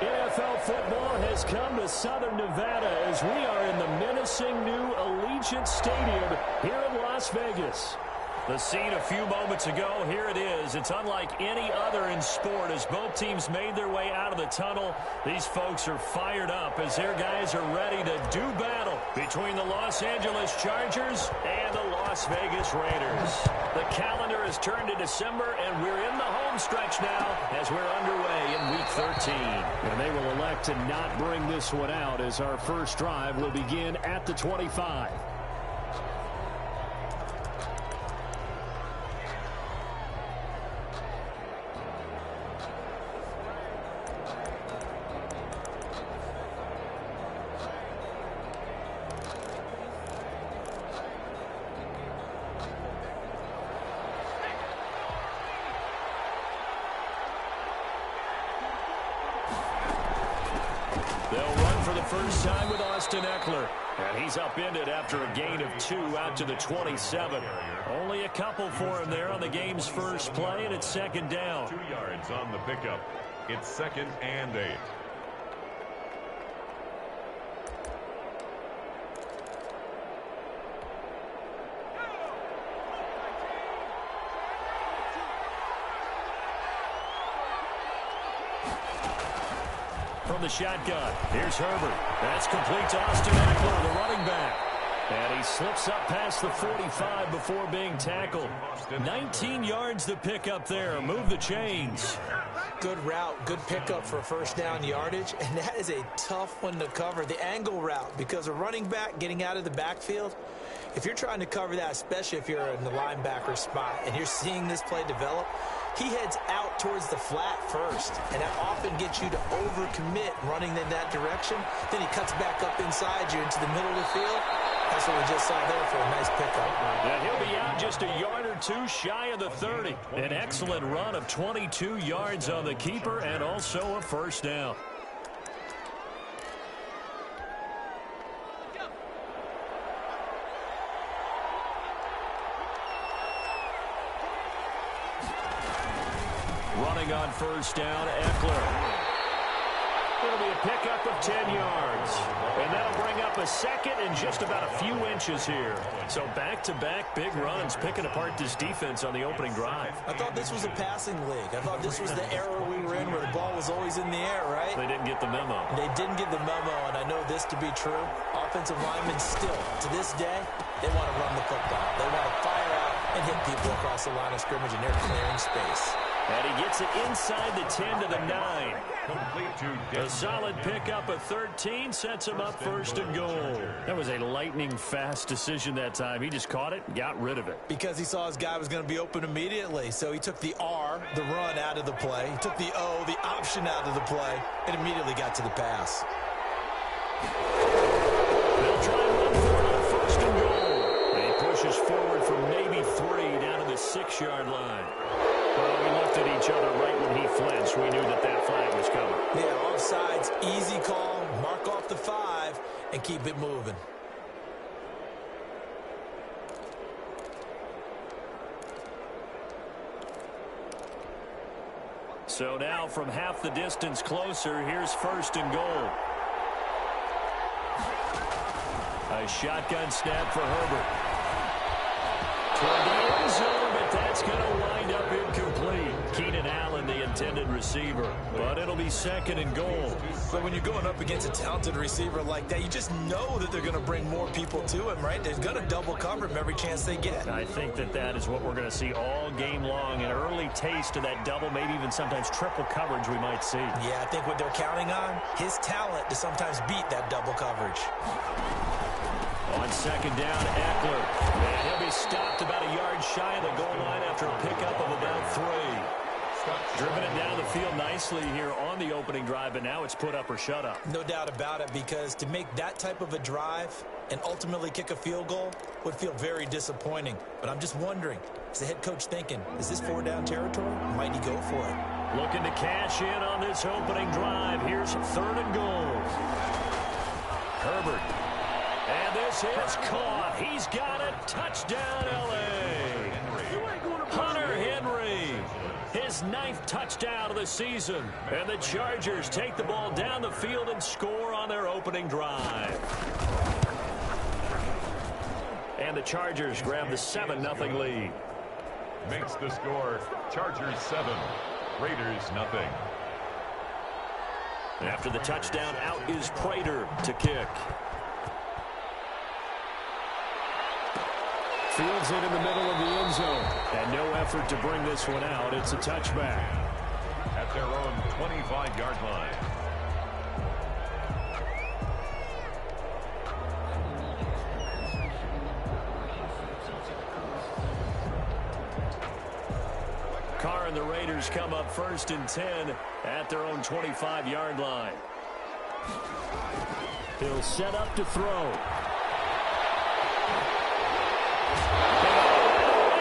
NFL football has come to Southern Nevada as we are in the menacing new Allegiant Stadium here in Las Vegas. The scene a few moments ago, here it is. It's unlike any other in sport as both teams made their way out of the tunnel. These folks are fired up as their guys are ready to do battle between the Los Angeles Chargers and the Las Vegas Raiders. The calendar has turned to December, and we're in the home stretch now as we're underway in Week 13. And they will elect to not bring this one out as our first drive will begin at the 25. First time with Austin Eckler. And he's upended after a gain of 2 out to the 27. Only a couple for him there on the game's first play, and it's second down. 2 yards on the pickup. It's 2nd and 8. From the shotgun, here's Herbert. That's complete to Austin Eckler, the running back. And he slips up past the 45 before being tackled. 19 yards to pick up there. Move the chains. Good route, good pickup for first down yardage, and that is a tough one to cover, the angle route, because a running back getting out of the backfield, if you're trying to cover that, especially if you're in the linebacker spot and you're seeing this play develop, he heads out towards the flat first, and that often gets you to overcommit running in that direction. Then he cuts back up inside you into the middle of the field. That's what we just saw there for a nice pickup. And he'll be out just a yard or two shy of the 30. An excellent run of 22 yards on the keeper and also a first down. Running on first down, Eckler. It'll be a pickup of 10 yards. And that'll bring up a second and just about a few inches here. So back-to-back big runs picking apart this defense on the opening drive. I thought this was a passing league. I thought this was the era we were in where the ball was always in the air, right? They didn't get the memo. They didn't get the memo, and I know this to be true. Offensive linemen still, to this day, they want to run the football. They want to fire out and hit people across the line of scrimmage, and they're clearing space. And he gets it inside the 10 to the 9. A solid pickup of 13 sets him up first and goal. That was a lightning-fast decision that time. He just caught it and got rid of it. Because he saw his guy was going to be open immediately. So he took the R, the run, out of the play. He took the O, the option, out of the play, and immediately got to the pass. They'll try and run for it on first and goal. And he pushes forward from maybe 3 down to the 6-yard line. Well, we looked at each other right when he flinched. We knew that that flag was coming. Yeah, offsides, easy call, mark off the 5, and keep it moving. So now from half the distance closer, here's first and goal. A shotgun snap for Herbert. Toward the end zone, but that's going to wind up incomplete. Keenan Allen, the intended receiver. But it'll be second and goal. But when you're going up against a talented receiver like that, you just know that they're going to bring more people to him, right? They're going to double cover him every chance they get. I think that is what we're going to see all game long. An early taste of that double, maybe even sometimes triple coverage we might see. Yeah, I think what they're counting on, his talent to sometimes beat that double coverage. On second down, Eckler. And he'll be stopped about a yard shy of the goal line after a pickup of about 3. Driven it down the field nicely here on the opening drive, but now it's put up or shut up. No doubt about it, because to make that type of a drive and ultimately kick a field goal would feel very disappointing. But I'm just wondering, is the head coach thinking, is this 4-down territory? Might he go for it? Looking to cash in on this opening drive. Here's third and goal. Herbert. And this is caught. He's got it. Touchdown, L.A. Hunter Henry. His his 9th touchdown of the season. And the Chargers take the ball down the field and score on their opening drive. And the Chargers grab the 7-0 lead. Makes the score Chargers 7, Raiders nothing. After the touchdown, out is Prater to kick. Fields it in the middle of the end zone. And no effort to bring this one out. It's a touchback. At their own 25-yard line. Carr and the Raiders come up 1st and 10 at their own 25-yard line. He'll set up to throw.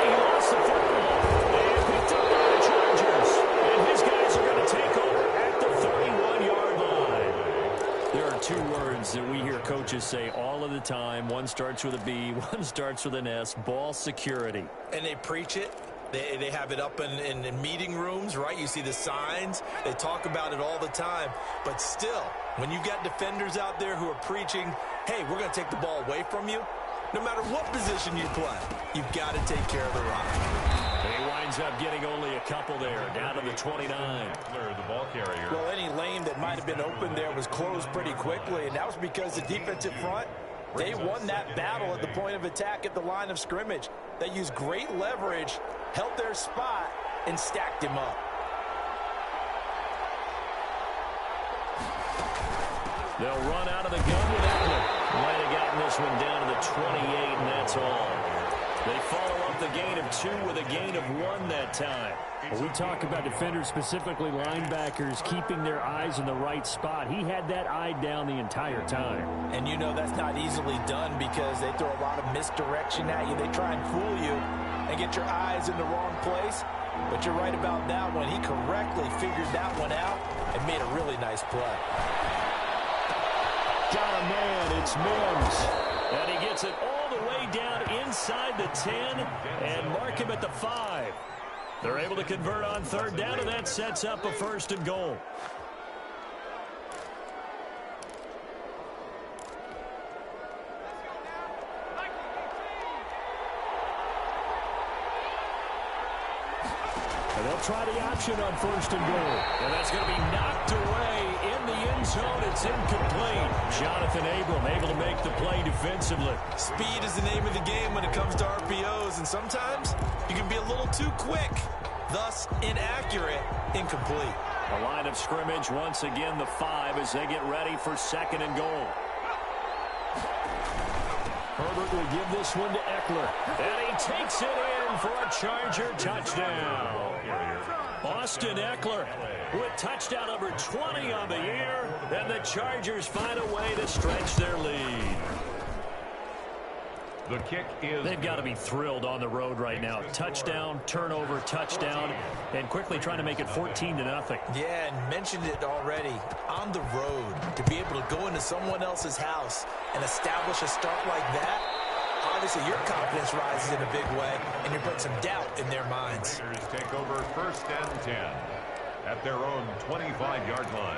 He lost the football and picked up by the Chargers. And his guys are going to take over at the 31-yard line. There are 2 words that we hear coaches say all of the time. One starts with a B, one starts with an S. Ball security. And they preach it. They have it up in meeting rooms, right? You see the signs. They talk about it all the time. But still, when you've got defenders out there who are preaching, hey, we're going to take the ball away from you, no matter what position you play, you've got to take care of the rock. He winds up getting only a couple there, down to the 29. The ball carrier. Well, any lane that might have been open there was closed pretty quickly, and that was because the defensive front, they won that battle at the point of attack at the line of scrimmage. They used great leverage, held their spot, and stacked him up. They'll run out of the gun with Eckler. Might have gotten this one down to the 28, and that's all. They follow up the gain of 2 with a gain of 1 that time. Well, we talk about defenders, specifically linebackers, keeping their eyes in the right spot. He had that eye down the entire time. And you know that's not easily done because they throw a lot of misdirection at you. They try and fool you and get your eyes in the wrong place. But you're right about that one. He correctly figured that one out and made a really nice play. Got a man, it's Mims. And he gets it all the way down inside the 10 and mark him at the 5. They're able to convert on 3rd down, and that sets up a 1st and goal. And they'll try the option on 1st and goal. And that's going to be knocked away in the end zone. It's incomplete. Jonathan Abram able to make the play defensively. Speed is the name of the game when it comes to RPOs, and sometimes you can be a little too quick, thus inaccurate, incomplete. The line of scrimmage once again the 5 as they get ready for 2nd and goal. Herbert will give this one to Eckler. And he takes it in for a Charger touchdown. Austin Eckler with touchdown number 20 on the year, and the Chargers find a way to stretch their lead. The kick is... They've got to be thrilled on the road right now. Touchdown, turnover, touchdown, and quickly trying to make it 14-0. Yeah, and mentioned it already. On the road, to be able to go into someone else's house and establish a start like that, obviously your confidence rises in a big way, and you put some doubt in their minds. Raiders take over 1st and 10 at their own 25-yard line.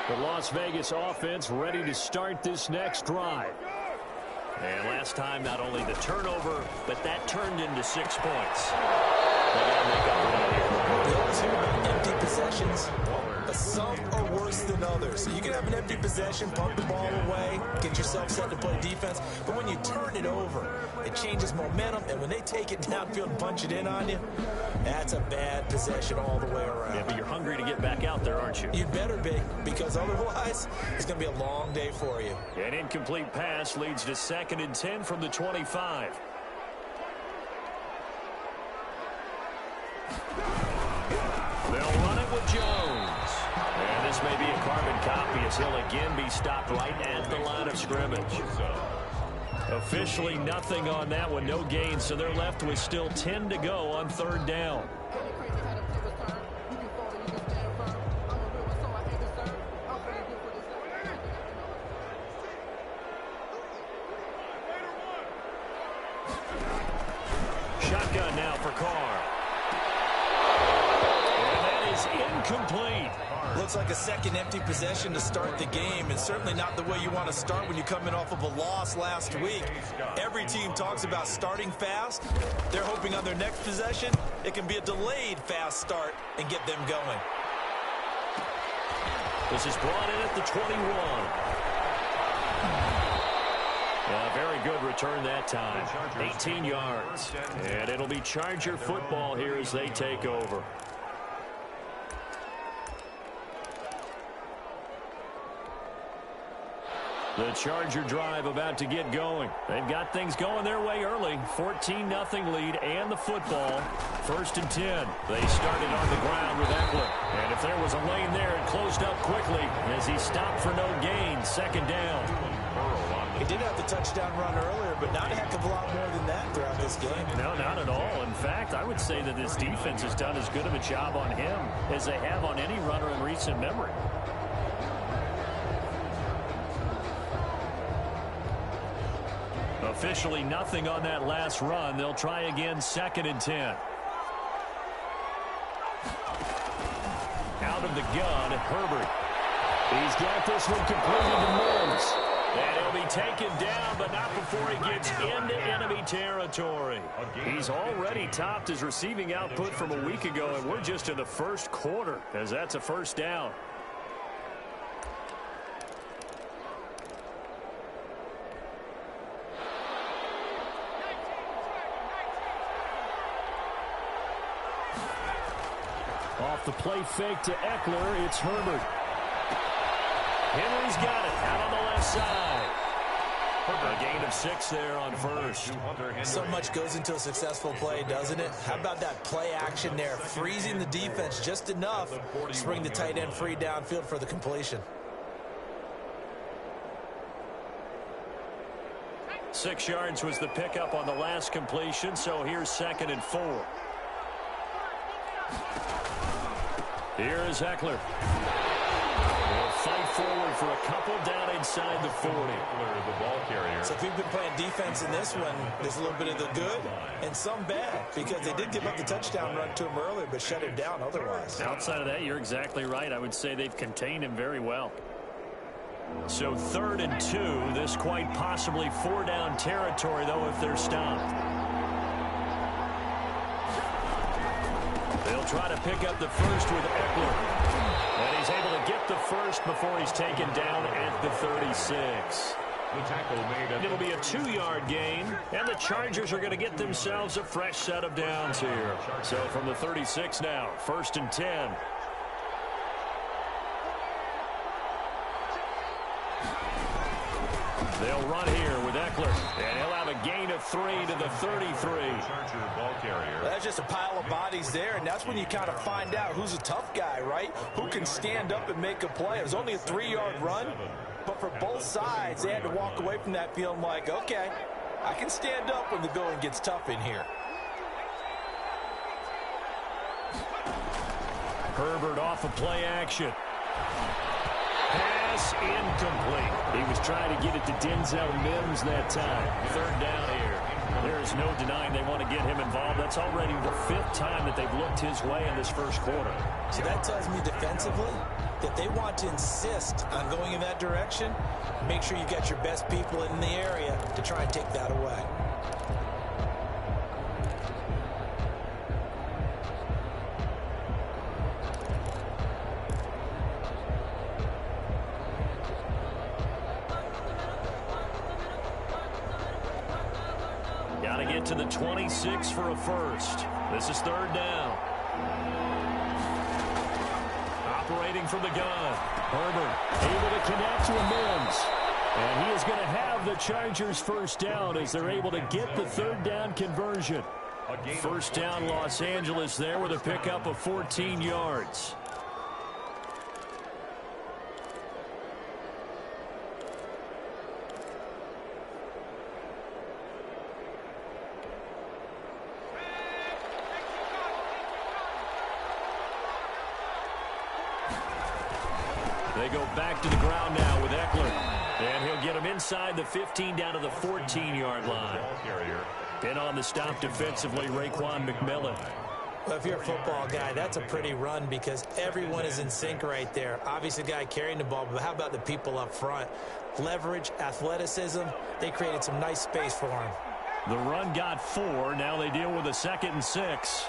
The Las Vegas offense ready to start this next drive. And last time, not only the turnover, but that turned into 6 points. Those who are empty possessions, but some are worse than others. So you can have an empty possession, pump the ball away, get yourself set to play defense. But when you turn it over, it changes momentum. And when they take it downfield and punch it in on you, that's a bad possession all the way around. Yeah, but you're hungry to get back out there, aren't you? You better be, because otherwise, it's going to be a long day for you. An incomplete pass leads to 2nd and 10 from the 25. They'll run it with Jones. And this may be a carbon copy as he'll again be stopped right at the line of scrimmage. Officially nothing on that one, no gain, so they're left with still 10 to go on 3rd down. Shotgun now for Carr. And that is incomplete. Looks like a second empty possession to start the game, and certainly not the way you want to start when you're coming off of a loss last week. Every team talks about starting fast. They're hoping on their next possession it can be a delayed fast start and get them going. This is brought in at the 21. Very good return that time. 18 yards. And it'll be Charger football here as they take over. The Charger drive about to get going. They've got things going their way early. 14-0 lead and the football. 1st and 10. They started on the ground with Eckler. And if there was a lane there, it closed up quickly as he stopped for no gain. 2nd down. He did have the touchdown run earlier, but not a heck of a lot more than that throughout this game. No, not at all. In fact, I would say that this defense has done as good of a job on him as they have on any runner in recent memory. Officially nothing on that last run. They'll try again 2nd and 10. Out of the gun, Herbert. He's got this one completed to Mims. And he'll be taken down, but not before he gets into enemy territory. He's already topped his receiving output from a week ago, and we're just in the first quarter as that's a 1st down. Off the play fake to Eckler, it's Herbert. Henry's got it out on the left side. A gain of 6 there on 1st. So much goes into a successful play, doesn't it? How about that play action there? Freezing the defense just enough to bring the tight end free downfield for the completion. 6 yards was the pickup on the last completion, so here's 2nd and 4. Here is Eckler. He'll fight forward for a couple down inside the 40. The ball carrier. So if you've been playing defense in this one, there's a little bit of the good and some bad, because they did give up the touchdown run to him earlier, but shut him down otherwise. Outside of that, you're exactly right. I would say they've contained him very well. So 3rd and 2. This quite possibly 4-down territory, though, if they're stopped. They'll try to pick up the first with Eckler. And he's able to get the first before he's taken down at the 36. The tackle made. It'll be a 2-yard gain, and the Chargers are going to get themselves a fresh set of downs here. So from the 36 now, 1st and 10. They'll run here with Eckler, and he'll have a gain of 3 to the 33. Charger ball carrier. That's just a pile of bodies there, and that's when you kind of find out who's a tough guy, right? Who can stand up and make a play. It was only a 3-yard run, but for both sides, they had to walk away from that feeling like, okay, I can stand up when the going gets tough in here. Herbert off of play action. Pass incomplete. He was trying to get it to Denzel Mims that time. 3rd down here. There is no denying they want to get him involved. That's already the 5th time that they've looked his way in this first quarter. So that tells me defensively that they want to insist on going in that direction. Make sure you got your best people in the area to try and take that away. Got to get to the 26 for a first. This is 3rd down. Operating from the gun. Herbert able to connect to a Mims. And he is going to have the Chargers first down as they're able to get the 3rd down conversion. First down Los Angeles there with a pickup of 14 yards. They go back to the ground now with Eckler. And he'll get him inside the 15 down to the 14-yard line. Been on the stop defensively, Raekwon McMillan. Well, if you're a football guy, that's a pretty run because everyone is in sync right there. Obviously, the guy carrying the ball, but how about the people up front? Leverage, athleticism, they created some nice space for him. The run got 4. Now they deal with a 2nd and 6.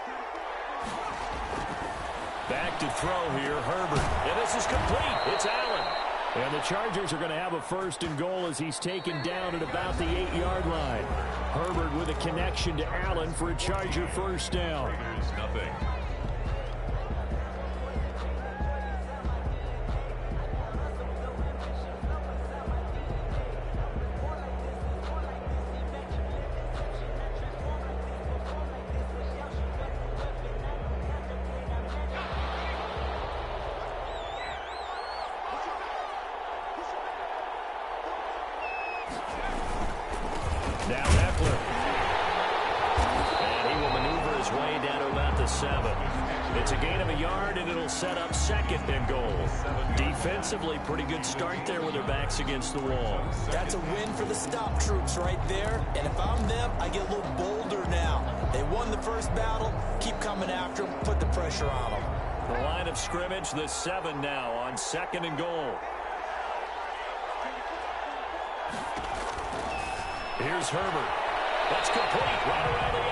Back to throw here, Herbert. And this is complete. It's Allen. And the Chargers are going to have a 1st and goal as he's taken down at about the 8-yard line. Herbert with a connection to Allen for a Charger 1st down. Nothing. Now Eckler. And he will maneuver his way down to about the 7. It's a gain of a yard, and it'll set up 2nd and goal. Defensively, pretty good start there with their backs against the wall. That's a win for the stop troops right there. And if I'm them, I get a little bolder now. They won the first battle. Keep coming after them. Put the pressure on them. The line of scrimmage, the 7 now on 2nd and goal. Here's Herbert. That's complete. Right around the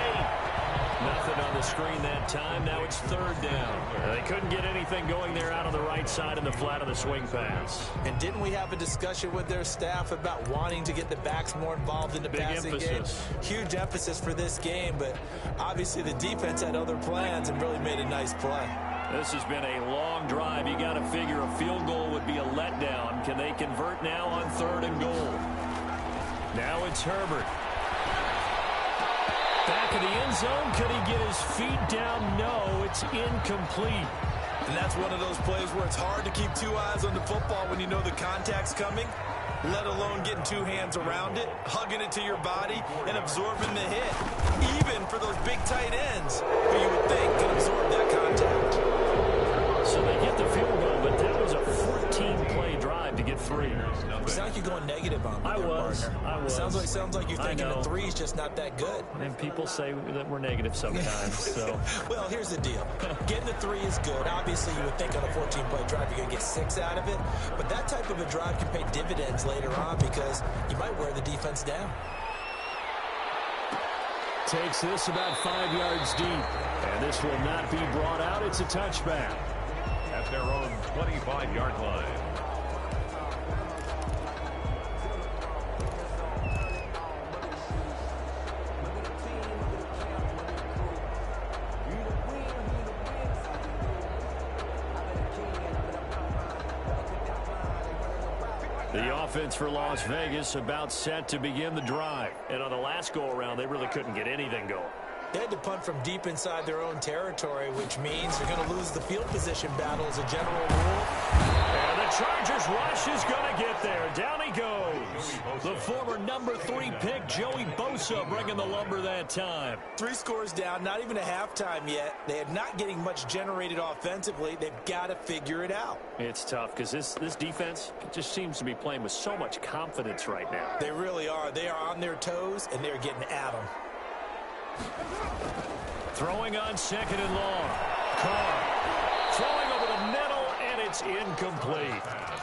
8. Nothing on the screen that time. Now it's 3rd down. They couldn't get anything going there out on the right side in the flat of the swing pass. And didn't we have a discussion with their staff about wanting to get the backs more involved in the passing game? Huge emphasis for this game, but obviously the defense had other plans and really made a nice play. This has been a long drive. You got to figure a field goal would be a letdown. Can they convert now on 3rd and goal? Now it's Herbert. Back of the end zone. Could he get his feet down? No, it's incomplete. And that's one of those plays where it's hard to keep 2 eyes on the football when you know the contact's coming, let alone getting 2 hands around it, hugging it to your body, and absorbing the hit. Even for those big tight ends, who you would think can absorb that contact. So they get the field goal, but that was a 14-play drive to get 3. It sounds like you're going negative on me. I was. Sounds like you're thinking the 3's just not that good. And people say that we're negative sometimes. So, well, here's the deal. Getting the 3 is good. Obviously, you would think on a 14-play drive you're going to get 6 out of it. But that type of a drive can pay dividends later on because you might wear the defense down. Takes this about 5 yards deep. And this will not be brought out. It's a touchback. At their own 25-yard line. The offense for Las Vegas about set to begin the drive. And on the last go-around, they really couldn't get anything going. They had to punt from deep inside their own territory, which means they're going to lose the field position battle as a general rule. And the Chargers rush is going to get there. Down he goes. The former number 3 pick, Joey Bosa, bringing the lumber that time. 3 scores down, not even a halftime yet. They are not getting much generated offensively. They've got to figure it out. It's tough because this defense just seems to be playing with so much confidence right now. They really are. They are on their toes, and they're getting at them. Throwing on 2nd and long. Carr throwing over the middle, and it's incomplete.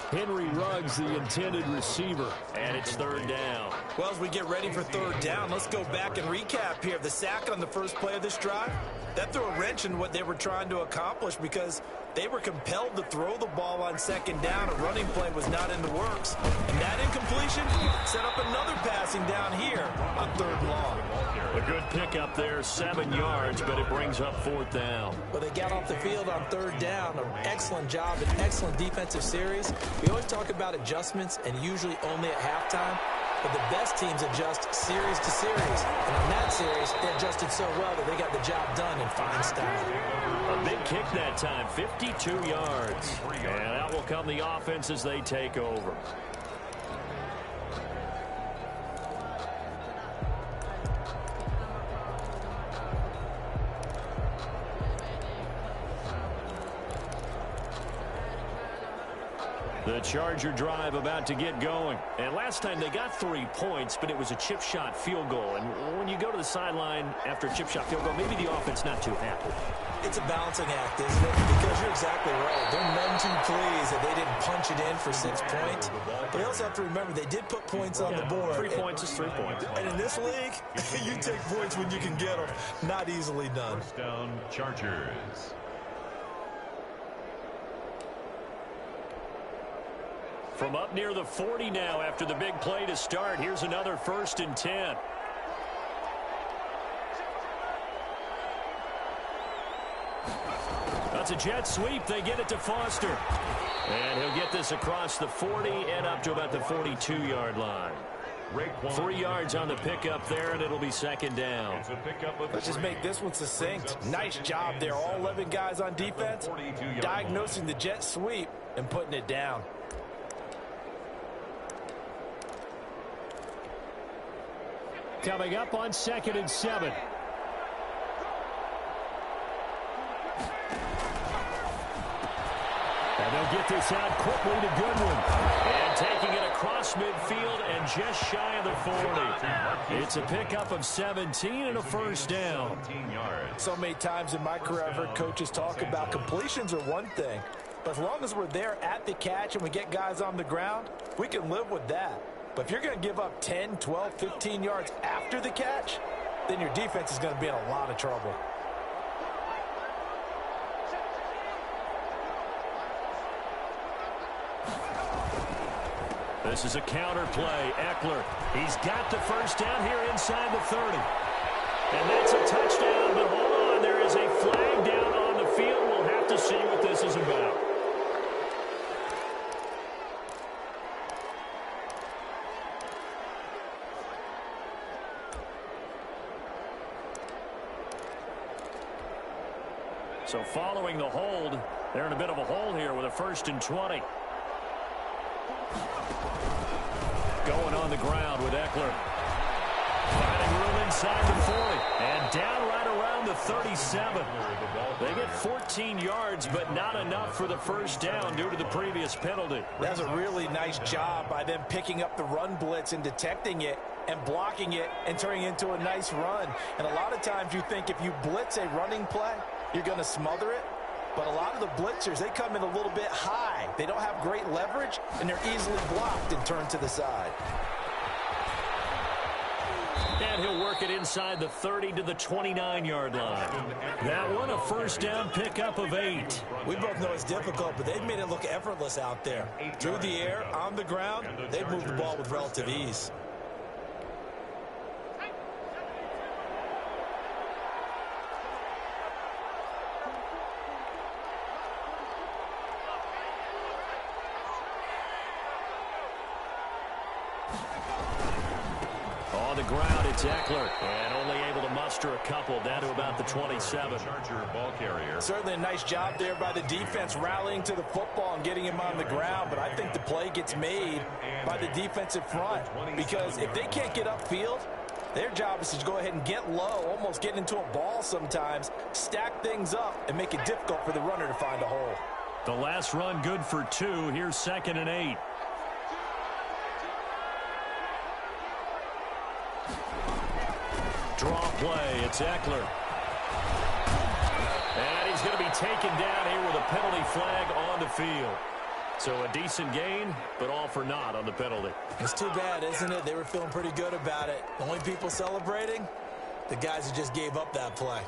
Henry Ruggs, the intended receiver, and it's 3rd down. Well, as we get ready for 3rd down, let's go back and recap here. The sack on the first play of this drive, that threw a wrench in what they were trying to accomplish because they were compelled to throw the ball on 2nd down. A running play was not in the works. And that incompletion set up another passing down here on 3rd and long. A good pickup there, 7 yards, but it brings up 4th down. Well, they got off the field on 3rd down. An excellent job, an excellent defensive series. We always talk about adjustments and usually only at halftime. But the best teams adjust series to series. And on that series, they adjusted so well that they got the job done in fine style. A big kick that time, 52 yards. And out will come the offense as they take over. The Charger drive about to get going. And last time they got 3 points, but it was a chip shot field goal. And when you go to the sideline after a chip shot field goal, maybe the offense not too happy. It's a balancing act, isn't it? Because you're exactly right. They're none too pleased that they didn't punch it in for 6 points. But they also have to remember they did put points on the board. 3 points is 3 points. And in this league, you take points when you can get them. Not easily done. First down, Chargers. From up near the 40 now after the big play to start. Here's another 1st and 10. That's a jet sweep. They get it to Foster. And he'll get this across the 40 and up to about the 42-yard line. 3 yards on the pickup there, and it'll be 2nd down. Let's just make this one succinct. Nice job there. All 11 guys on defense diagnosing the jet sweep and putting it down. Coming up on 2nd and 7. And they'll get this out quickly to Goodwin. And taking it across midfield and just shy of the 40. It's a pickup of 17 and a 1st down. So many times in my career I've heard coaches talk about completions are one thing. But as long as we're there at the catch and we get guys on the ground, we can live with that. But if you're going to give up 10, 12, 15 yards after the catch, then your defense is going to be in a lot of trouble. This is a counter play. Eckler, he's got the 1st down here inside the 30. And that's a touchdown, but hold on. There is a flag down on the field. We'll have to see what this is about. So following the hold, they're in a bit of a hole here with a 1st and 20. Going on the ground with Eckler. Finding room inside the 40. And down right around the 37. They get 14 yards, but not enough for the 1st down due to the previous penalty. That's a really nice job by them picking up the run blitz and detecting it and blocking it and turning it into a nice run. And a lot of times you think if you blitz a running play, you're going to smother it. But a lot of the blitzers, they come in a little bit high. They don't have great leverage, and they're easily blocked and turned to the side. And he'll work it inside the 30 to the 29-yard line. That one, a 1st down pickup of 8. We both know it's difficult, but they've made it look effortless out there. Through the air, on the ground, they've moved the ball with relative ease. On the ground, it's Eckler, and only able to muster a couple down to about the 27. Charger ball carrier. Certainly a nice job there by the defense rallying to the football and getting him on the ground, but I think the play gets made by the defensive front because if they can't get upfield, their job is to go ahead and get low, almost get into a ball sometimes, stack things up, and make it difficult for the runner to find a hole. The last run good for 2. Here's 2nd and 8. Draw play. It's Eckler. And he's going to be taken down here with a penalty flag on the field. So a decent gain, but all for naught on the penalty. It's too bad, isn't it? They were feeling pretty good about it. The only people celebrating, the guys who just gave up that play.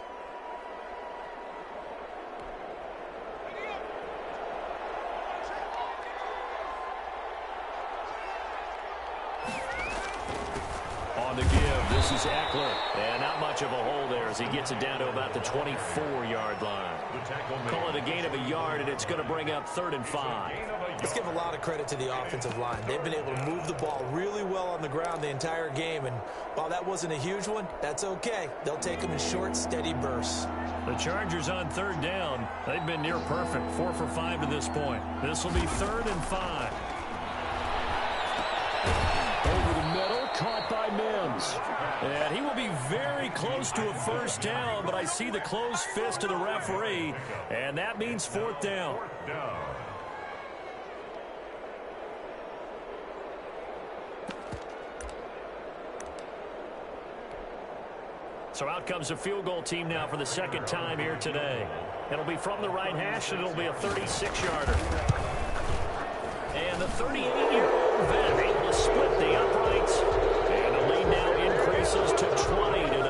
On the give, this is Eckler. And not much of a hole there as he gets it down to about the 24-yard line. Call it a gain of a yard, and it's going to bring up 3rd and 5. Let's give a lot of credit to the offensive line. They've been able to move the ball really well on the ground the entire game. And while that wasn't a huge one, that's okay. They'll take them in short, steady bursts. The Chargers on 3rd down. They've been near perfect. 4 for 5 to this point. This will be 3rd and 5. Over the middle, caught by Mims. And he will be very close to a 1st down, but I see the closed fist of the referee, and that means 4th down. So out comes the field goal team now for the second time here today. It'll be from the right hash, and it'll be a 36-yarder. And the 38-year-old vet able to split the uprights. And the lead now increases to 20-0.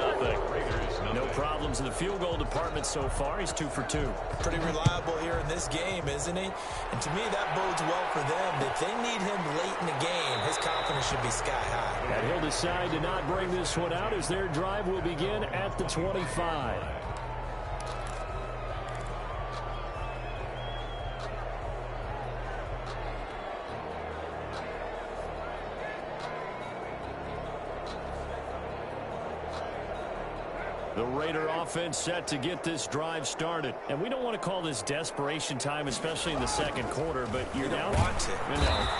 No problems in the field goal department so far. He's 2 for 2. Pretty reliable here in this game, isn't he? And to me, that bodes well for them. If they need him late in the game, his confidence should be sky high. And he'll decide to not bring this one out as their drive will begin at the 25. The Raider offense set to get this drive started. And we don't want to call this desperation time, especially in the second quarter, but you're down. Want to.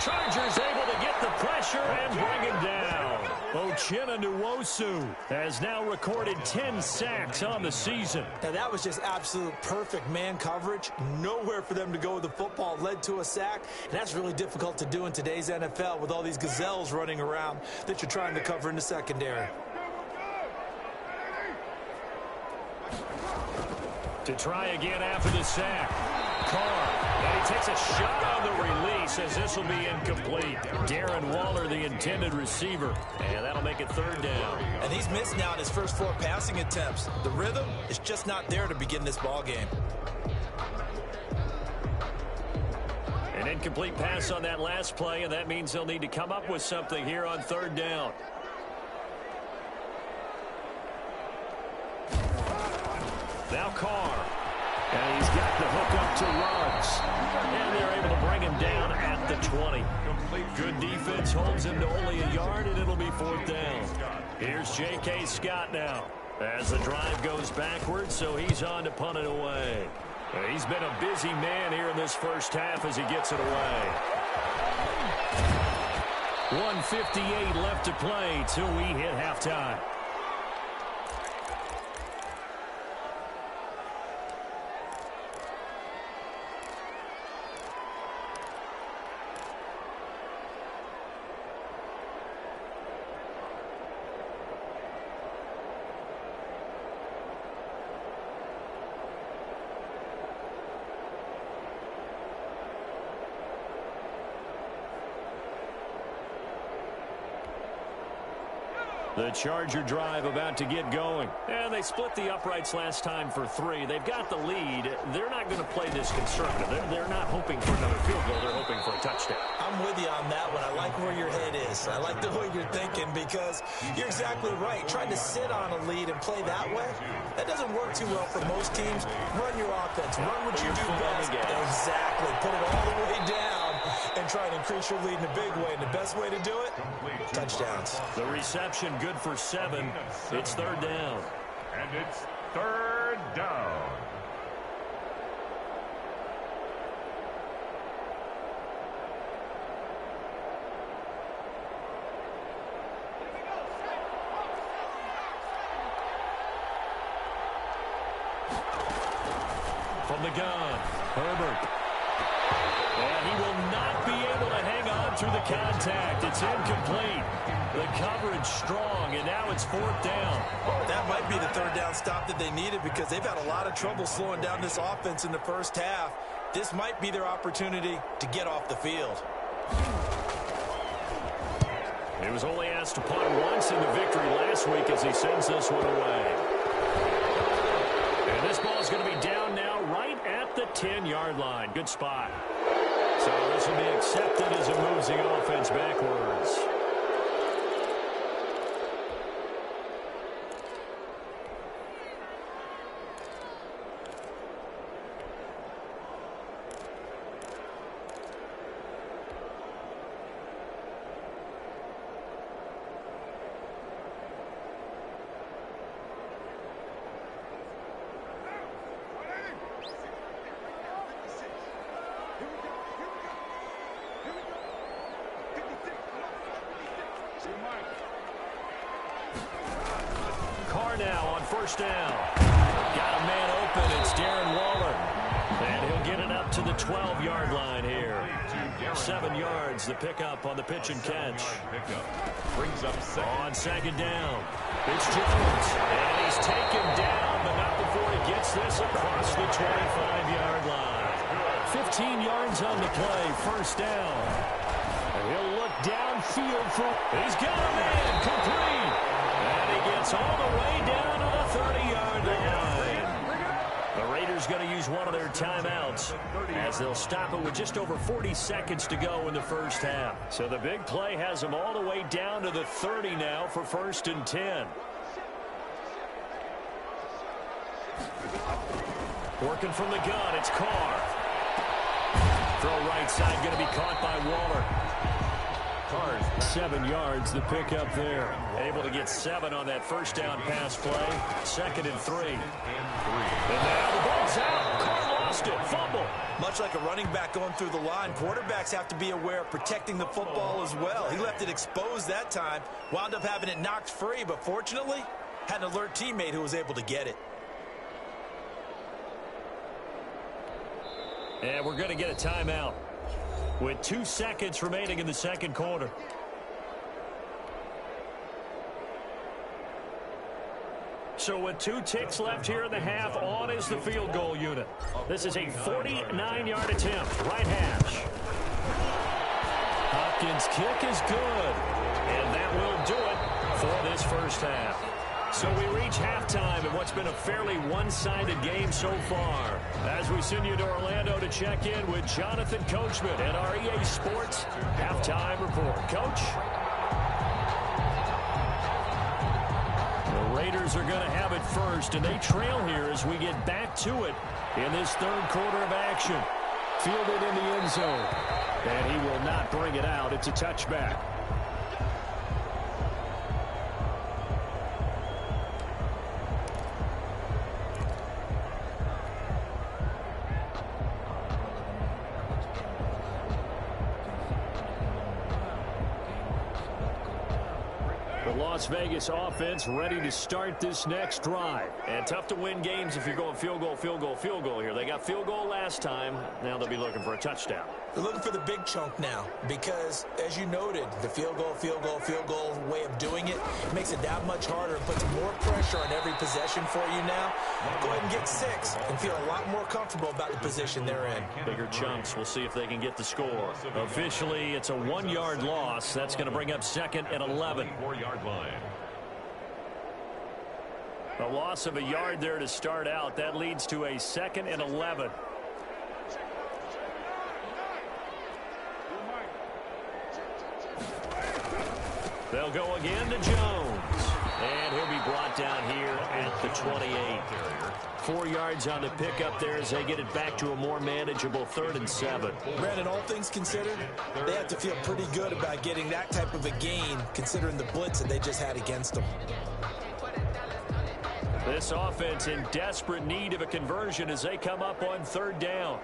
Chargers able to get the pressure and bring him down. Uchenna Nwosu has now recorded 10 sacks on the season. Now, that was just absolute perfect man coverage. Nowhere for them to go with the football. Led to a sack, and that's really difficult to do in today's NFL with all these gazelles running around that you're trying to cover in the secondary. To try again after the sack. Carr. And he takes a shot on the release as this will be incomplete. Darren Waller, the intended receiver. And that'll make it third down. And he's missed now in his first 4 passing attempts. The rhythm is just not there to begin this ball game. An incomplete pass on that last play, and that means they'll need to come up with something here on third down. Now Carr. And he's got the hook up to Ruggs. And they're able to bring him down at the 20. Good defense holds him to only a yard, and it'll be fourth down. Here's J.K. Scott now as the drive goes backwards, so he's on to punt it away. He's been a busy man here in this first half as he gets it away. 1:58 left to play till we hit halftime. The Charger drive about to get going. And they split the uprights last time for 3. They've got the lead. They're not going to play this conservative. They're not hoping for another field goal. They're hoping for a touchdown. I'm with you on that one. I like where your head is. I like the way you're thinking because you're exactly right. Trying to sit on a lead and play that way, that doesn't work too well for most teams. Run your offense. Run what you do best. Exactly. Put it all the way down and try to increase your lead in a big way. And the best way to do it, touchdowns. The reception good for 7. It's third down. And it's third down. From the gun, Herbert. And he will not be able to hang on through the contact. It's incomplete. The coverage strong, and now it's fourth down. That might be the third down stop that they needed because they've had a lot of trouble slowing down this offense in the first half. This might be their opportunity to get off the field. He was only asked to punt once in the victory last week as he sends this one away. And this ball is going to be down now right at the 10-yard line. Good spot. So this will be accepted as it moves the offense backwards. Carr now on first down. Got a man open. It's Darren Waller. And he'll get it up to the 12-yard line here. 7 yards, the pickup on the pitch and catch. Brings up on second down. It's Jones, and he's taken down, but not before he gets this across the 25-yard line. 15 yards on the play, first down. And he'll look downfield for, he's got a man, complete. And he gets all the way down to the 30-yard line. The Raiders going to use one of their timeouts as they'll stop it with just over 40 seconds to go in the first half. So the big play has them all the way down to the 30 now for 1st and 10. Working from the gun, it's Carr. Throw right side, going to be caught by Waller. Carr's 7 yards, the pickup there. Able to get 7 on that first down pass play. 2nd and 3. And now the ball's out. Carr lost it. Fumble. Much like a running back going through the line, quarterbacks have to be aware of protecting the football as well. He left it exposed that time. Wound up having it knocked free, but fortunately, had an alert teammate who was able to get it. And we're going to get a timeout with 2 seconds remaining in the second quarter. So with 2 ticks left here in the half, on is the field goal unit. This is a 49-yard attempt, right hash. Hopkins' kick is good, and that will do it for this first half. So we reach halftime in what's been a fairly one-sided game so far. As we send you to Orlando to check in with Jonathan Coachman at our EA Sports Halftime Report. Coach? The Raiders are going to have it first, and they trail here as we get back to it in this third quarter of action. Fielded in the end zone, and he will not bring it out. It's a touchback. Las Vegas offense ready to start this next drive. And tough to win games if you're going field goal, field goal, field goal here. They got field goal last time. Now they'll be looking for a touchdown. They're looking for the big chunk now because, as you noted, the field goal way of doing it makes it that much harder and puts more pressure on every possession for you now. Go ahead and get 6 and feel a lot more comfortable about the position they're in. Bigger chunks. We'll see if they can get the score. Officially, it's a 1-yard loss. That's going to bring up 2nd and 11. 4-yard line. A loss of a yard there to start out. That leads to a 2nd and 11. They'll go again to Jones. And he'll be brought down here at the 28. 4 yards on the pickup there as they get it back to a more manageable 3rd and 7. Brandon, all things considered, they have to feel pretty good about getting that type of a gain considering the blitz that they just had against them. This offense in desperate need of a conversion as they come up on 3rd down.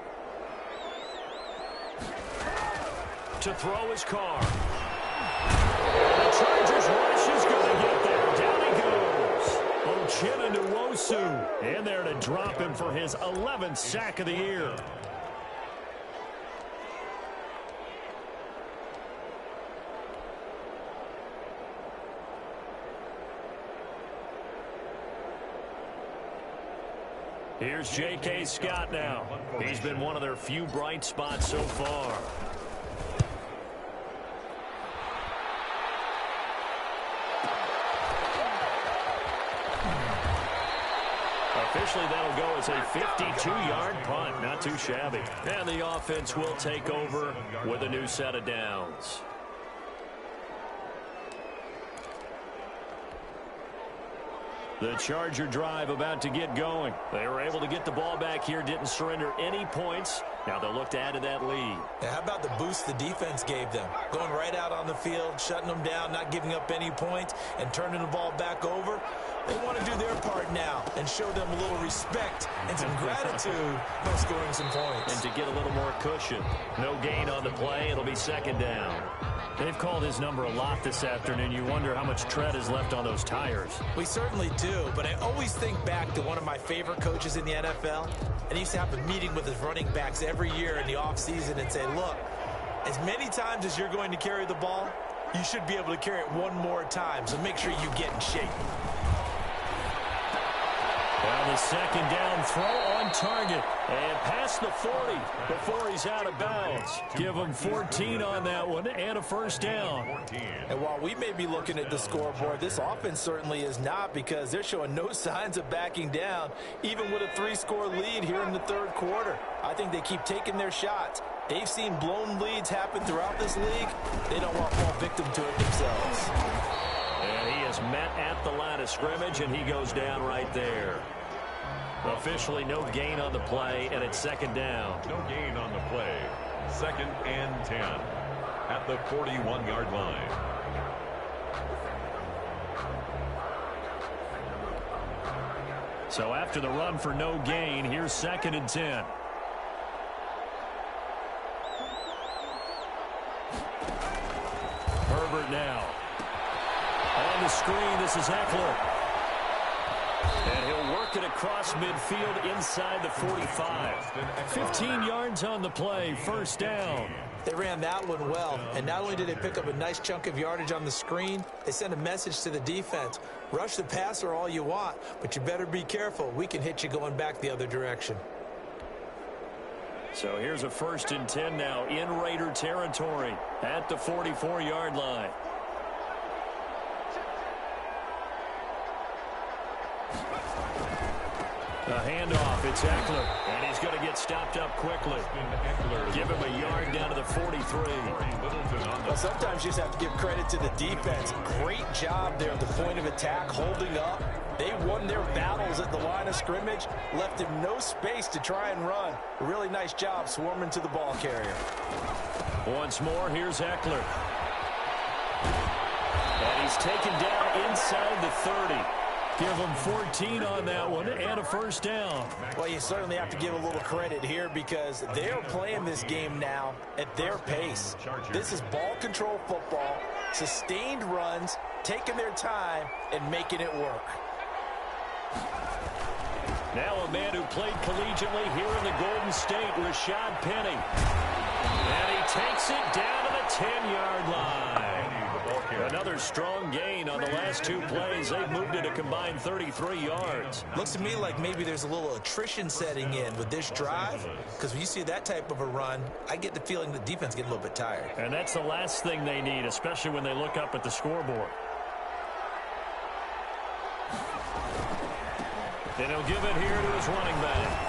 To throw his Carr. The Chargers rush is going to get there. Down he goes. Uchenna Nwosu in there to drop him for his 11th sack of the year. Here's J.K. Scott now. He's been one of their few bright spots so far. Officially, that'll go as a 52-yard punt. Not too shabby. And the offense will take over with a new set of downs. The Charger drive about to get going. They were able to get the ball back here, didn't surrender any points. Now they'll look to add to that lead. Now, how about the boost the defense gave them? Going right out on the field, shutting them down, not giving up any points, and turning the ball back over. They want to do their part now and show them a little respect and some gratitude by scoring some points. And to get a little more cushion. No gain on the play. It'll be 2nd down. They've called his number a lot this afternoon. You wonder how much tread is left on those tires. We certainly do, but I always think back to one of my favorite coaches in the NFL, and he used to have a meeting with his running backs every year in the offseason and say, look, as many times as you're going to carry the ball, you should be able to carry it one more time, so make sure you get in shape. Well, the second down throw on target. And past the 40 before he's out of bounds. Give him 14 on that one and a first down. And while we may be looking at the scoreboard, this offense certainly is not, because they're showing no signs of backing down, even with a 3-score lead here in the third quarter. I think they keep taking their shots. They've seen blown leads happen throughout this league. They don't want to fall victim to it themselves. And he is met at the line of scrimmage, and he goes down right there. Officially no gain on the play, and it's second down. No gain on the play. 2nd and 10 at the 41-yard line. So after the run for no gain, here's 2nd and 10. Herbert now. On the screen, this is Eckler. And he'll work it across midfield inside the 45. 15 yards on the play, first down. They ran that one well, and not only did they pick up a nice chunk of yardage on the screen, they sent a message to the defense. Rush the passer all you want, but you better be careful. We can hit you going back the other direction. So here's a 1st and 10 now in Raider territory at the 44-yard line. A handoff, it's Eckler, and he's going to get stopped up quickly. Give him a yard down to the 43. Well, sometimes you just have to give credit to the defense. Great job there at the point of attack, holding up. They won their battles at the line of scrimmage, left him no space to try and run. A really nice job swarming to the ball carrier. Once more, here's Eckler. And he's taken down inside the 30. Give him 14 on that one and a first down. Well, you certainly have to give a little credit here, because they're playing this game now at their pace. This is ball control football, sustained runs, taking their time and making it work. Now a man who played collegiately here in the Golden State, Rashad Penny. And he takes it down to the 10-yard line. Another strong gain on the last 2 plays. They've moved it a combined 33 yards. Looks to me like maybe there's a little attrition setting in with this drive, because when you see that type of a run, I get the feeling the defense getting a little bit tired. And that's the last thing they need, especially when they look up at the scoreboard. And he'll give it here to his running back.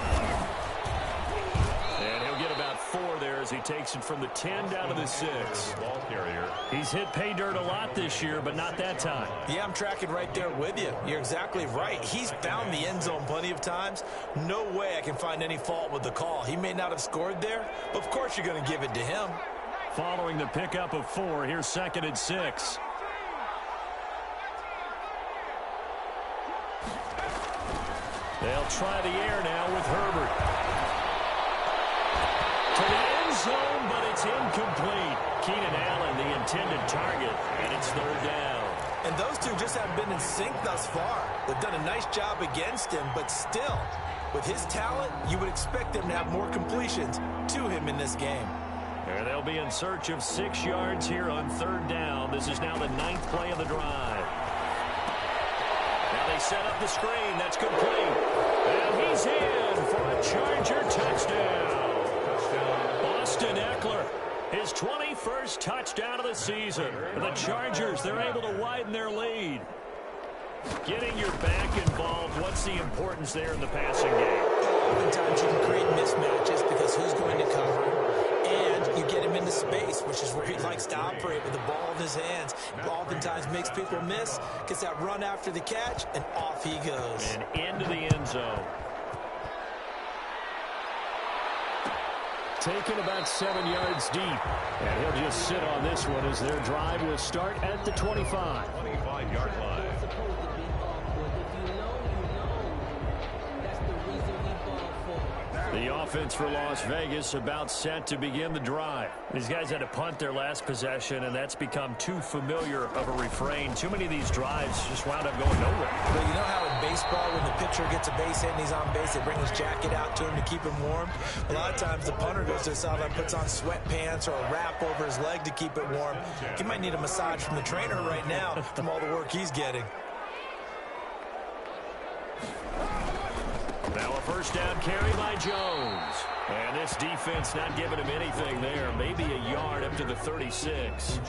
And he'll get about 4 there as he takes it from the 10 down to the 6. Ball carrier. He's hit pay dirt a lot this year, but not that time. Yeah, I'm tracking right there with you. You're exactly right. He's found the end zone plenty of times. No way I can find any fault with the call. He may not have scored there, but of course you're going to give it to him. Following the pickup of 4, here's 2nd and 6. They'll try the air now with Herbert. To the end zone, but it's incomplete. Keenan Allen, the intended target, and it's 3rd down. And those two just haven't been in sync thus far. They've done a nice job against him, but still, with his talent, you would expect them to have more completions to him in this game. And they'll be in search of 6 yards here on 3rd down. This is now the 9th play of the drive. Now they set up the screen. That's complete. And he's in for a Charger touchdown. Austin Eckler, his 21st touchdown of the season. The Chargers, they're able to widen their lead. Getting your back involved, what's the importance there in the passing game? Oftentimes you can create mismatches because who's going to cover, and you get him into space, which is where he likes to operate with the ball in his hands. Oftentimes makes people miss, gets that run after the catch, and off he goes. And into the end zone. Taken about 7 yards deep. And he'll just sit on this one as their drive will start at the 25. 25-yard line. The The offense for Las Vegas about set to begin the drive. These guys had to punt their last possession, and that's become too familiar of a refrain. Too many of these drives just wound up going nowhere. But you know how in baseball, when the pitcher gets a base hit and he's on base, they bring his jacket out to him to keep him warm? A lot of times the punter goes to the sideline, puts on sweatpants or a wrap over his leg to keep it warm. He might need a massage from the trainer right now from all the work he's getting. Now a first down carry by Jones. And this defense not giving him anything there. Maybe a yard up to the 36.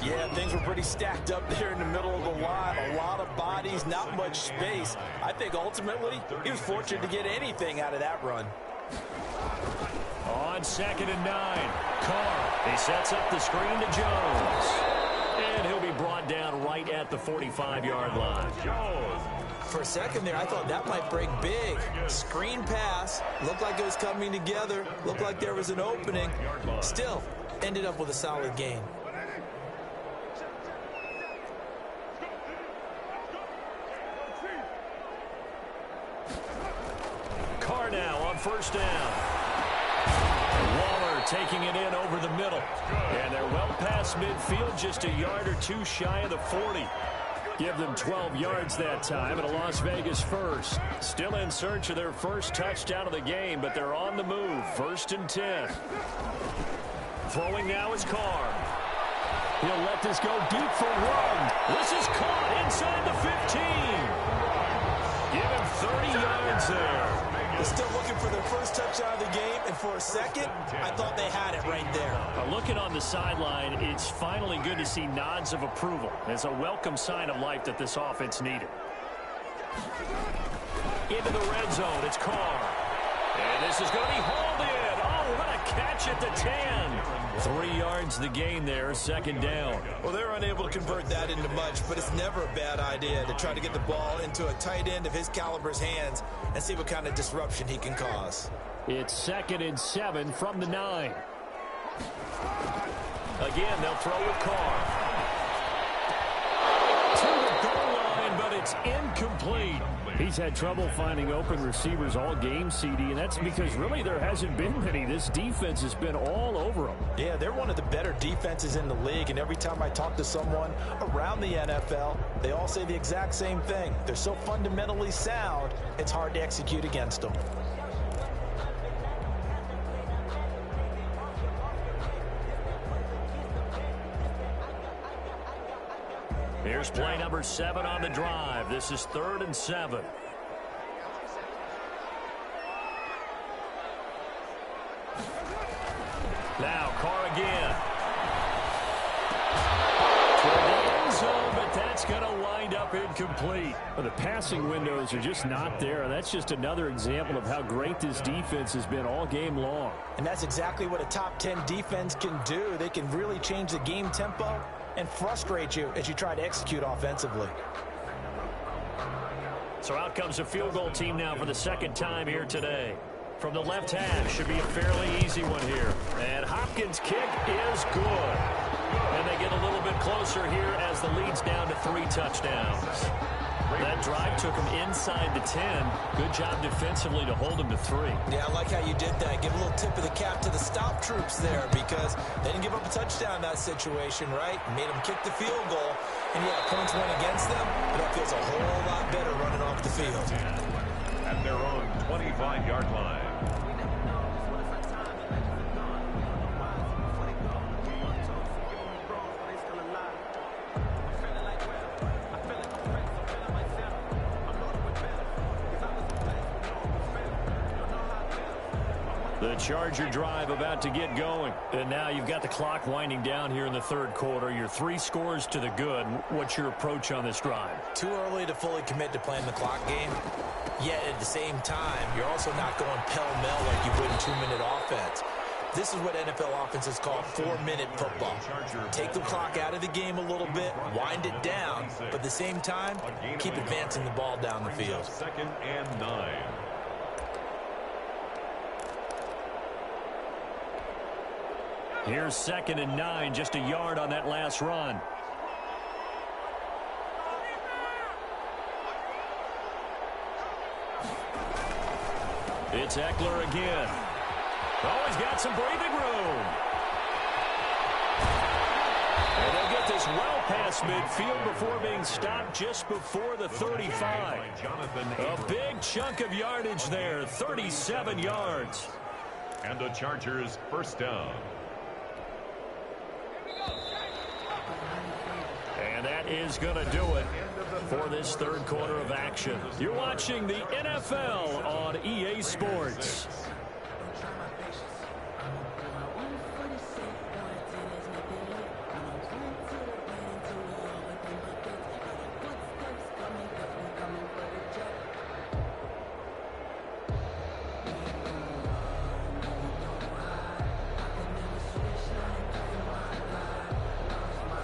Yeah, things were pretty stacked up there in the middle of the line. A lot of bodies, not much space. I think ultimately he was fortunate to get anything out of that run. On 2nd and 9. Carr. He sets up the screen to Jones. And he'll be brought down right at the 45-yard line. Jones. For a second there, I thought that might break big. Screen pass. Looked like it was coming together. Looked like there was an opening. Still, ended up with a solid gain. Carr now on first down. Waller taking it in over the middle. And they're well past midfield, just a yard or two shy of the 40. Give them 12 yards that time, and a Las Vegas first. Still in search of their first touchdown of the game, but they're on the move. 1st and 10. Throwing now is Carr. He'll let this go deep for one. This is caught inside the 15. Give him 30 yards there. They're still looking for their first touchdown of the game, and for a second, I thought they had it right there. Looking on the sideline, it's finally good to see nods of approval. It's a welcome sign of life that this offense needed. Into the red zone, it's Carr. And this is going to be hauled in. Oh, what a catch at the 10. 3 yards the gain there, 2nd down. Well, they're unable to convert that into much, but it's never a bad idea to try to get the ball into a tight end of his caliber's hands and see what kind of disruption he can cause. It's 2nd and 7 from the 9. Again, they'll throw with Carr. To the goal line, but it's incomplete. He's had trouble finding open receivers all game, CD, and that's because really there hasn't been many. This defense has been all over them. Yeah, they're one of the better defenses in the league, and every time I talk to someone around the NFL, they all say the exact same thing. They're so fundamentally sound, it's hard to execute against them. Here's play number 7 on the drive. This is 3rd and 7. Now Carr again. Toward the end zone, but that's going to wind up incomplete. Well, the passing windows are just not there. That's just another example of how great this defense has been all game long. And that's exactly what a top 10 defense can do. They can really change the game tempo and frustrate you as you try to execute offensively. So out comes a field goal team now for the 2nd time here today. From the left hash, should be a fairly easy one here. And Hopkins' kick is good. And they get a little bit closer here as the lead's down to 3 touchdowns. That drive took him inside the 10. Good job defensively to hold him to 3. Yeah, I like how you did that. Give a little tip of the cap to the stop troops there because they didn't give up a touchdown in that situation, right? Made them kick the field goal. And, yeah, points went against them, but that feels a whole lot better running off the field. At their own 25-yard line. The Charger drive about to get going. And now you've got the clock winding down here in the 3rd quarter. Your 3 scores to the good. What's your approach on this drive? Too early to fully commit to playing the clock game. Yet at the same time, you're also not going pell-mell like you would in 2-minute offense. This is what NFL offenses call 4-minute football. Take the clock out of the game a little bit, wind it down, but at the same time, keep advancing the ball down the field. 2nd and 9. Here's 2nd and 9, just a yard on that last run. It's Eckler again. Oh, he's got some breathing room. And they'll get this well past midfield before being stopped just before the 35. A big chunk of yardage there, 37 yards. And the Chargers first down. And that is going to do it for this third quarter of action. You're watching the NFL on EA Sports.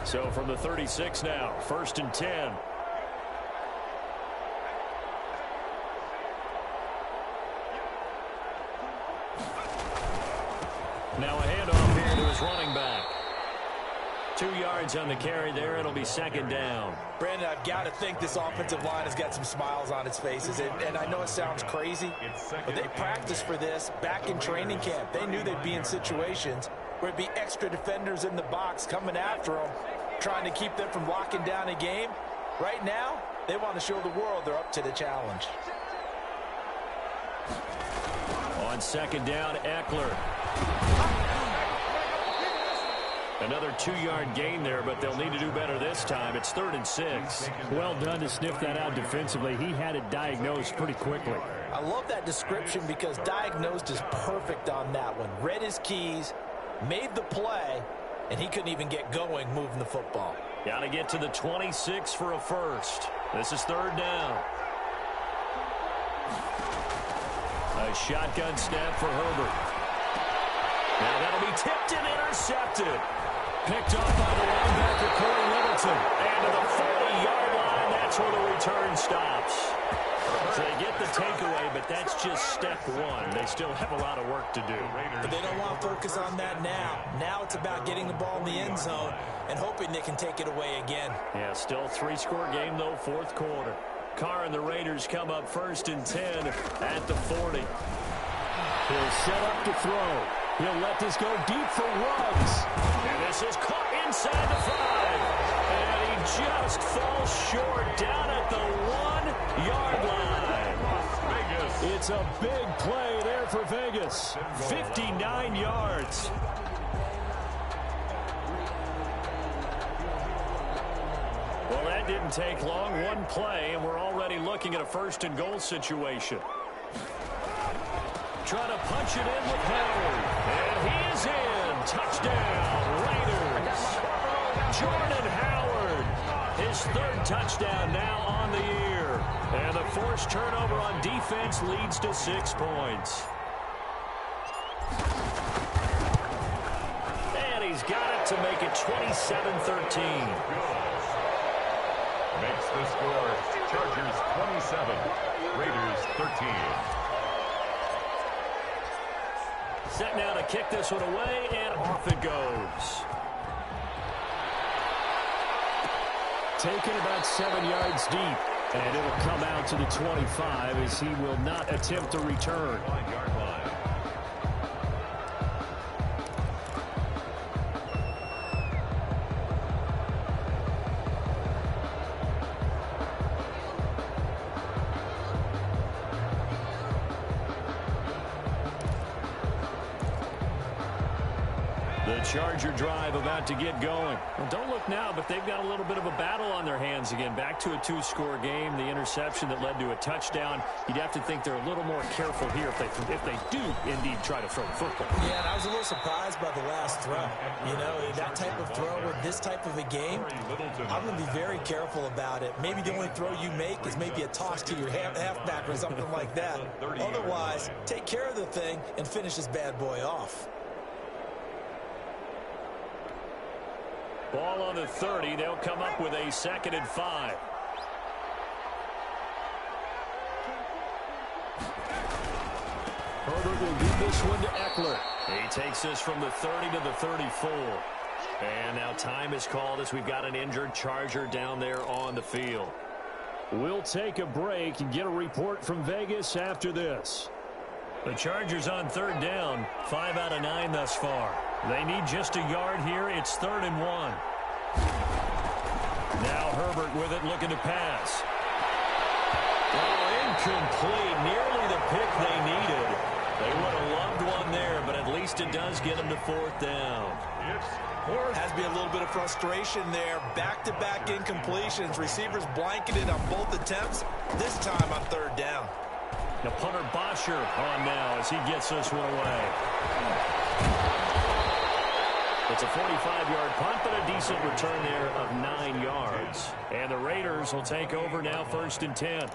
So from the 36 now, 1st and 10. Now a handoff here to his running back. 2 yards on the carry there. It'll be 2nd down. Brandon, I've got to think this offensive line has got some smiles on its faces. And I know it sounds crazy, but they practiced for this back in training camp. They knew they'd be in situations where it'd be extra defenders in the box coming after them, trying to keep them from locking down a game. Right now, they want to show the world they're up to the challenge. On 2nd down, Eckler. Another 2-yard gain there, but they'll need to do better this time. It's 3rd and 6. Well done to sniff that out defensively. He had it diagnosed pretty quickly. I love that description because diagnosed is perfect on that one. Read his keys, made the play, and he couldn't even get going moving the football. Got to get to the 26 for a first. This is 3rd down. A shotgun snap for Herbert. Now that'll be tipped and intercepted. Picked off by the linebacker, Corey Littleton. And to the 40-yard line, that's where the return stops. So they get the takeaway, but that's just step one. They still have a lot of work to do. But they don't want to focus on that now. Now it's about getting the ball in the end zone and hoping they can take it away again. Yeah, still 3-score game, though, 4th quarter. Carr and the Raiders come up 1st and 10 at the 40. He'll set up to throw. He'll let this go deep for Ruggs. And this is caught inside the 5. And he just falls short down at the 1-yard line. It's a big play there for Vegas. 59 yards. Well, that didn't take long. One play, and we're already looking at a 1st and goal situation. Trying to punch it in with Howard. And he is in. Touchdown, Raiders. Jordan Howard. His 3rd touchdown now on the year. And the forced turnover on defense leads to 6 points. And he's got it to make it 27-13. Makes the score Chargers 27, Raiders 13. Set now to kick this one away, and off it goes. Taken about 7 yards deep, and it'll come out to the 25 as he will not attempt a return. 1-yard line. Charger drive about to get going. Well, don't look now, but they've got a little bit of a battle on their hands again. Back to a 2-score game. The interception that led to a touchdown. You'd have to think they're a little more careful here if they do indeed try to throw the football. Yeah, and I was a little surprised by the last throw. You know, that type of throw with this type of a game, I'm going to be very careful about it. Maybe the only throw you make is maybe a toss to your halfback or something like that. Otherwise, take care of the thing and finish this bad boy off. Ball on the 30. They'll come up with a 2nd and 5. Herbert will give this one to Eckler. He takes this from the 30 to the 34. And now time is called as we've got an injured Charger down there on the field. We'll take a break and get a report from Vegas after this. The Chargers on third down, 5 out of 9 thus far. They need just a yard here. It's 3rd and 1. Now Herbert with it, looking to pass. Oh, incomplete. Nearly the pick they needed. They would have loved one there, but at least it does get them to 4th down. Has to be a little bit of frustration there. Back-to-back incompletions. Receivers blanketed on both attempts, this time on 3rd down. The punter Bosher on now as he gets this one away. It's a 45-yard punt, but a decent return there of 9 yards. And the Raiders will take over now, 1st and 10.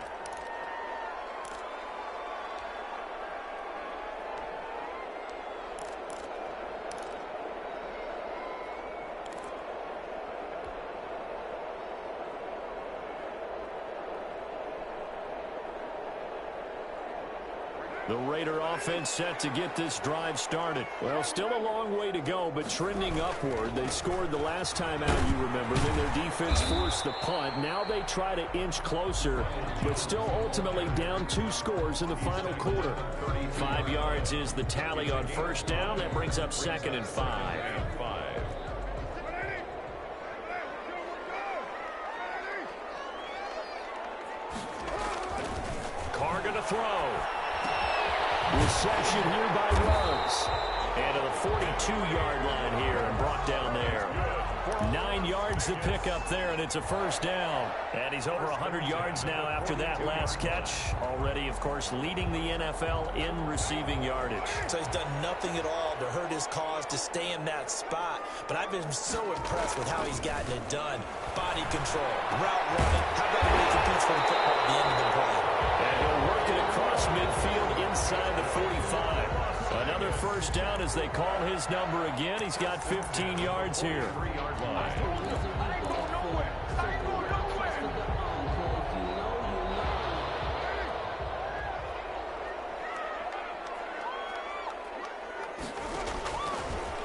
The Raider offense set to get this drive started. Well, still a long way to go, but trending upward. They scored the last time out, you remember. Then their defense forced the punt. Now they try to inch closer, but still ultimately down 2 scores in the final quarter. 5 yards is the tally on 1st down. That brings up 2nd and 5. Carr going to throw. Reception here by Ruggs. And to the 42-yard line here and brought down there. 9 yards to pick up there, and it's a 1st down. And he's over 100 yards now after that last catch. Already, of course, leading the NFL in receiving yardage. So he's done nothing at all to hurt his cause, to stay in that spot. But I've been so impressed with how he's gotten it done. Body control, route running. How about when he competes for the football at the end of the play? And he'll work it across midfield inside the 45. Another 1st down as they call his number again. He's got 15 yards here.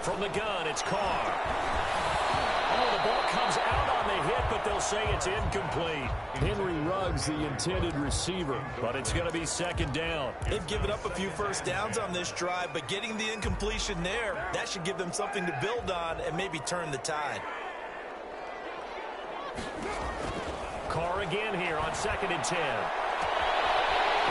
From the gun, it's Carr. Oh, the ball comes out on the hit, but they'll say it's incomplete. Henry Ruggs, the intended receiver, but it's going to be 2nd down. They've given up a few 1st downs on this drive, but getting the incompletion there, that should give them something to build on and maybe turn the tide. Carr again here on 2nd and 10.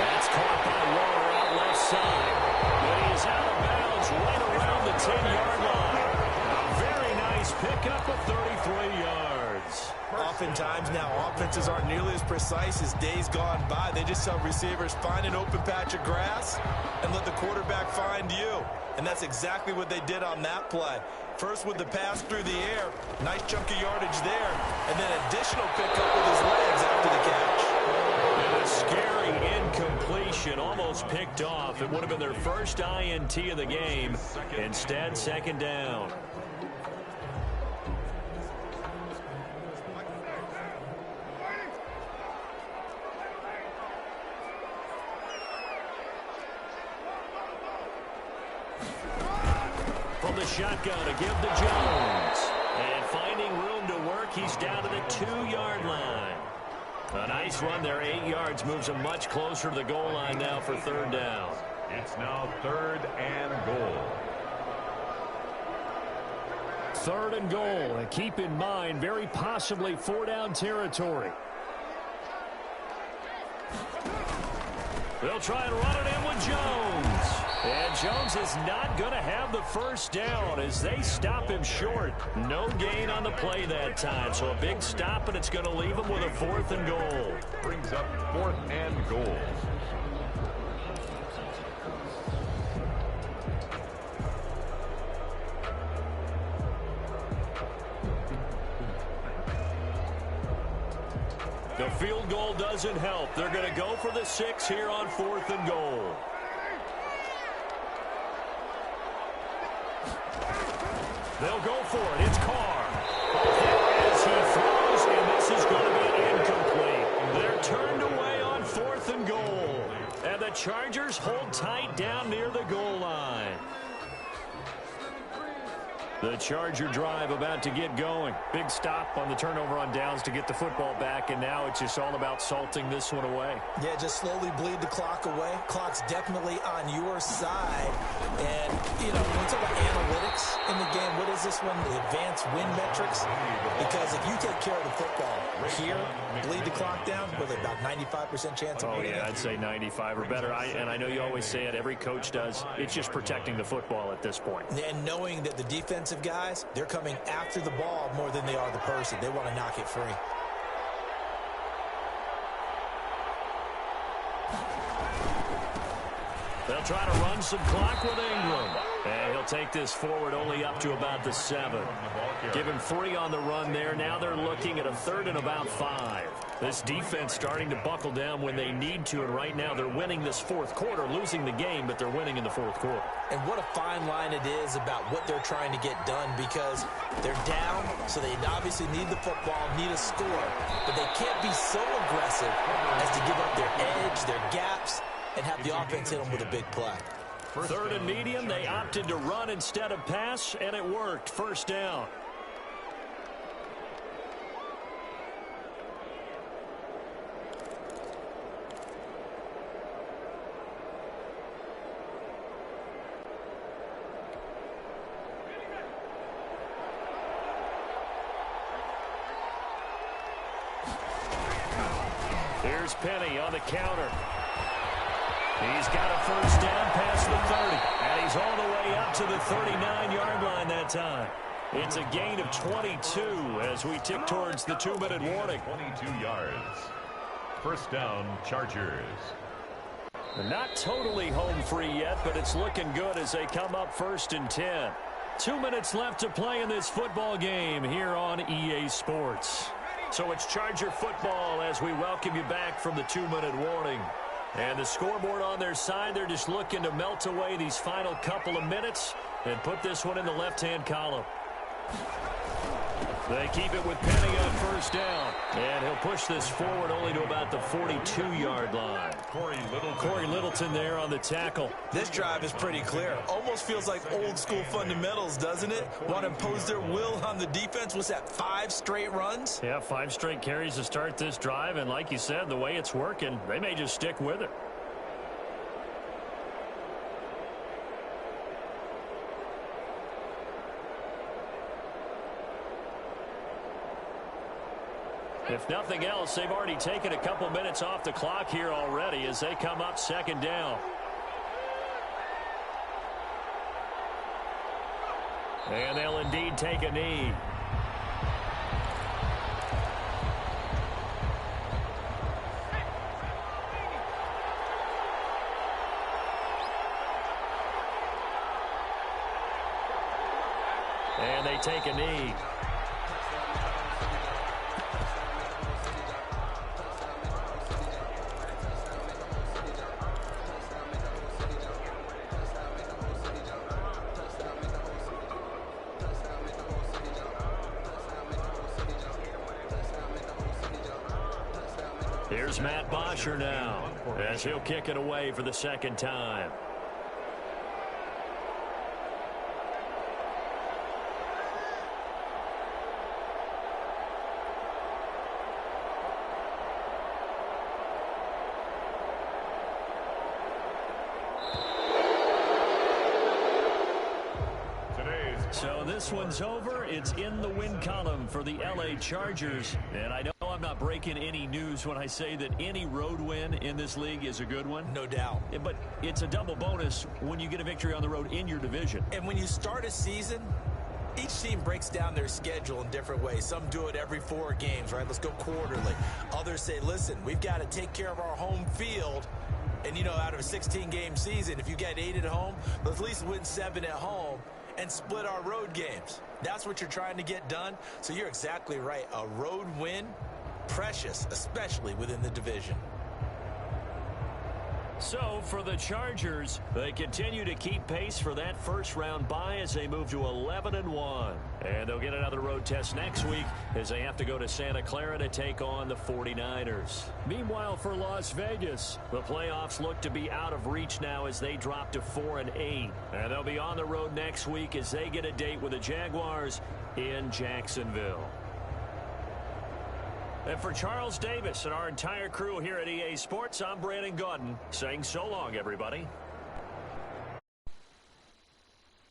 That's caught by Waller out left side. But he is out of bounds right around the 10-yard line. A very nice pickup of 33 yards. Oftentimes now offenses aren't nearly as precise as days gone by. They just tell receivers, find an open patch of grass and let the quarterback find you. And that's exactly what they did on that play. First with the pass through the air, nice chunk of yardage there, and then additional pickup with his legs after the catch. And a scary incompletion, almost picked off. It would have been their first INT of the game. Instead, 2nd down. From the shotgun to give to Jones. And finding room to work, he's down to the 2-yard line. A nice run there, 8 yards, moves him much closer to the goal line now for 3rd down. It's now 3rd and goal. 3rd and goal, and keep in mind, very possibly 4-down territory. They'll try and run it in with Jones. And Jones is not going to have the 1st down as they stop him short. No gain on the play that time, so a big stop, and it's going to leave him with a 4th and goal. Brings up 4th and goal. The field goal doesn't help. They're going to go for the 6 here on 4th and goal. They'll go for it. It's Carr. As he throws, and this is going to be incomplete. They're turned away on 4th and goal. And the Chargers hold tight down near the goal line. The Charger drive about to get going. Big stop on the turnover on downs to get the football back, and now it's just all about salting this one away. Yeah, just slowly bleed the clock away. Clock's definitely on your side. And, you know, when we talk about analytics in the game, what is this one? The advanced win metrics? Because if you take care of the football here, bleed the clock down with about 95% chance of winning. Oh, yeah, I'd say 95 or better. And I know you always say it, every coach does. It's just protecting the football at this point. And knowing that the defensive guys, they're coming after the ball more than they are the person. They want to knock it free. They'll try to run some clock with Ingram. And he'll take this forward only up to about the 7. Give him 3 on the run there. Now they're looking at a 3rd and about 5. This defense starting to buckle down when they need to, and right now they're winning this 4th quarter, losing the game, but they're winning in the 4th quarter. And what a fine line it is about what they're trying to get done, because they're down, so they obviously need the football, need a score, but they can't be so aggressive as to give up their edge, their gaps, and have the offense hit them with a big play. 3rd and medium, they opted to run instead of pass, and it worked. 1st down. Here's Penny on the counter. He's got a 1st down past the 30, and he's all the way up to the 39-yard line that time. It's a gain of 22 as we tick towards the 2-minute warning. 22 yards. 1st down, Chargers. They're not totally home free yet, but it's looking good as they come up 1st and 10. 2 minutes left to play in this football game here on EA Sports. So it's Charger football as we welcome you back from the 2-minute warning. And the scoreboard on their side, they're just looking to melt away these final couple of minutes and put this one in the left-hand column. They keep it with Penny on 1st down. And he'll push this forward only to about the 42-yard line. Corey Littleton there on the tackle. This drive is pretty clear. Almost feels like old-school fundamentals, doesn't it? Want to impose their will on the defense. Was that 5 straight runs? Yeah, 5 straight carries to start this drive. And like you said, the way it's working, they may just stick with it. If nothing else, they've already taken a couple minutes off the clock here already as they come up 2nd down. And they'll indeed take a knee. And they take a knee. Here's Matt Bosher now as he'll kick it away for the 2nd time. So this one's over. It's in the win column for the LA Chargers. And I know I'm not breaking any news when I say that any road win in this league is a good one. No doubt. But it's a double bonus when you get a victory on the road in your division. And when you start a season, each team breaks down their schedule in different ways. Some do it every 4 games, right? Let's go quarterly. Others say, listen, we've got to take care of our home field. And, you know, out of a 16-game season, if you get 8 at home, let's at least win 7 at home and split our road games. That's what you're trying to get done. So you're exactly right. A road win, precious, especially within the division. So for the Chargers, they continue to keep pace for that first-round bye as they move to 11-1. And they'll get another road test next week as they have to go to Santa Clara to take on the 49ers. Meanwhile, for Las Vegas, the playoffs look to be out of reach now as they drop to 4-8. And they'll be on the road next week as they get a date with the Jaguars in Jacksonville. And for Charles Davis and our entire crew here at EA Sports, I'm Brandon Gaudin saying so long, everybody.